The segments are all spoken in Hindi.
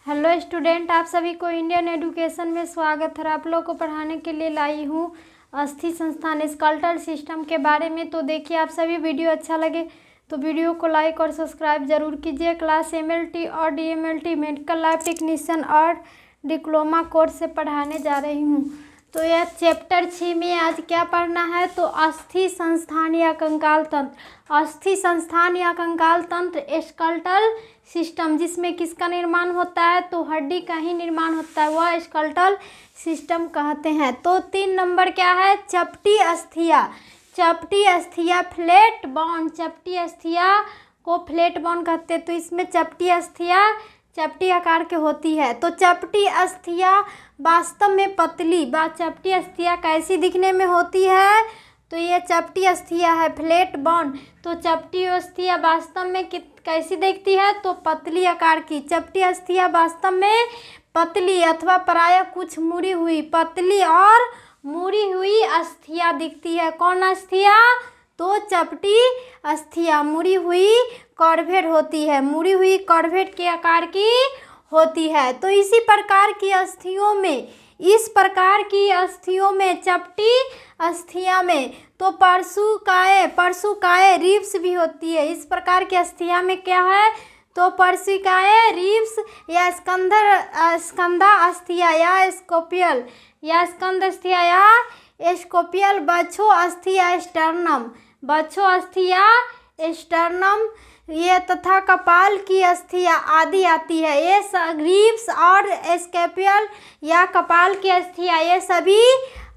हेलो स्टूडेंट, आप सभी को इंडियन एजुकेशन में स्वागत है। आप लोग को पढ़ाने के लिए लाई हूँ अस्थि संस्थान स्केलेटल सिस्टम के बारे में। तो देखिए, आप सभी वीडियो अच्छा लगे तो वीडियो को लाइक और सब्सक्राइब जरूर कीजिए। क्लास एमएलटी और डीएमएलटी मेडिकल लैब टेक्नीशियन और डिप्लोमा कोर्स से पढ़ाने जा रही हूँ। तो यह चैप्टर 6 में आज क्या पढ़ना है, तो अस्थि संस्थान या कंकाल तंत्र। अस्थि संस्थान या कंकाल तंत्र स्केलेटल सिस्टम, जिसमें किसका निर्माण होता है, तो हड्डी का ही निर्माण होता है, वह स्केलेटल सिस्टम कहते हैं। तो 3 नंबर क्या है, चपटी अस्थियाँ। चपटी अस्थियाँ फ्लैट बोन, चपटी अस्थियाँ को फ्लैट बोन कहते हैं। तो इसमें चपटी अस्थियाँ चपटी आकार के होती है। तो चपटी अस्थियाँ वास्तव में पतली चपटी अस्थियाँ कैसी दिखने में होती है, तो ये चपटी अस्थियाँ है फ्लैट बोन। तो चपटी अस्थियाँ वास्तव में कैसी दिखती है, तो पतली आकार की। चपटी अस्थियाँ वास्तव में पतली अथवा प्रायः कुछ मुड़ी हुई, पतली और मुड़ी हुई अस्थियाँ दिखती है। कौन अस्थियाँ, तो चपटी अस्थियाँ मुड़ी हुई कॉर्वेट होती है, मुड़ी हुई कॉर्वेट के आकार की होती है। तो इसी प्रकार की अस्थियों में, इस प्रकार की अस्थियों में चपटी अस्थियाँ में तो परसुकाय रिब्स भी होती है। इस प्रकार की अस्थियाँ में क्या है, तो परसुकाय रिब्स या स्कंधा अस्थियाँ या स्कोपियल या स्कंध अस्थियाँ या स्कोपियल, बच्छो अस्थियाँ स्टर्नम, बच्छो अस्थियाँ स्टर्नम ये तथा कपाल की अस्थियाँ आदि आती है। ये रिब्स और स्कोपियल या कपाल की अस्थियाँ ये सभी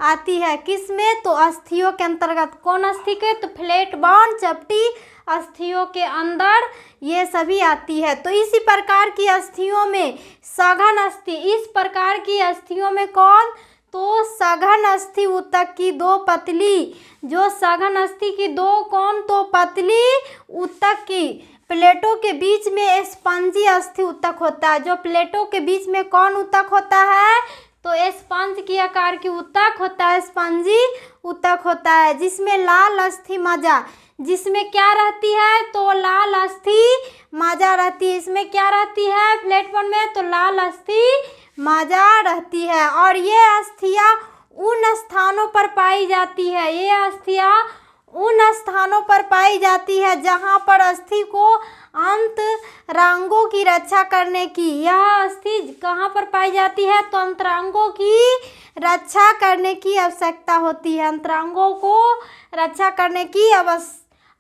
आती है किस में, तो अस्थियों के अंतर्गत। कौन अस्थि के, तो फ्लैट बोन चपटी अस्थियों के अंदर ये सभी आती है। तो इसी प्रकार की अस्थियों में सघन अस्थि, इस प्रकार की अस्थियों में कौन, तो सघन अस्थि ऊतक की दो पतली, जो सघन अस्थि की दो कौन, तो पतली ऊतक की प्लेटों के बीच में स्पंजी अस्थि ऊतक होता है। जो प्लेटों के बीच में कौन ऊतक होता है, तो स्पंज की आकार की ऊतक होता है, स्पंजी ऊतक होता है, जिसमें लाल अस्थि मज्जा, जिसमें क्या रहती है, तो लाल अस्थि मज्जा रहती है। इसमें क्या रहती है प्लेटफॉर्म में, तो लाल अस्थि मज्जा रहती है। और ये अस्थियाँ उन स्थानों पर पाई जाती है, ये अस्थियाँ उन स्थानों पर पाई जाती है जहाँ पर अस्थि को अंतरांगों की रक्षा करने की, यह अस्थि कहाँ पर पाई जाती है, तो अंतरांगों की रक्षा करने की आवश्यकता होती है, अंतरांगों को रक्षा करने की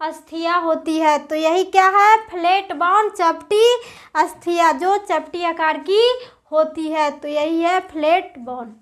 अस्थियाँ होती है। तो यही क्या है, फ्लैट बोन चपटी अस्थियाँ जो चपटी आकार की होती है। तो यही है फ्लैट बोन।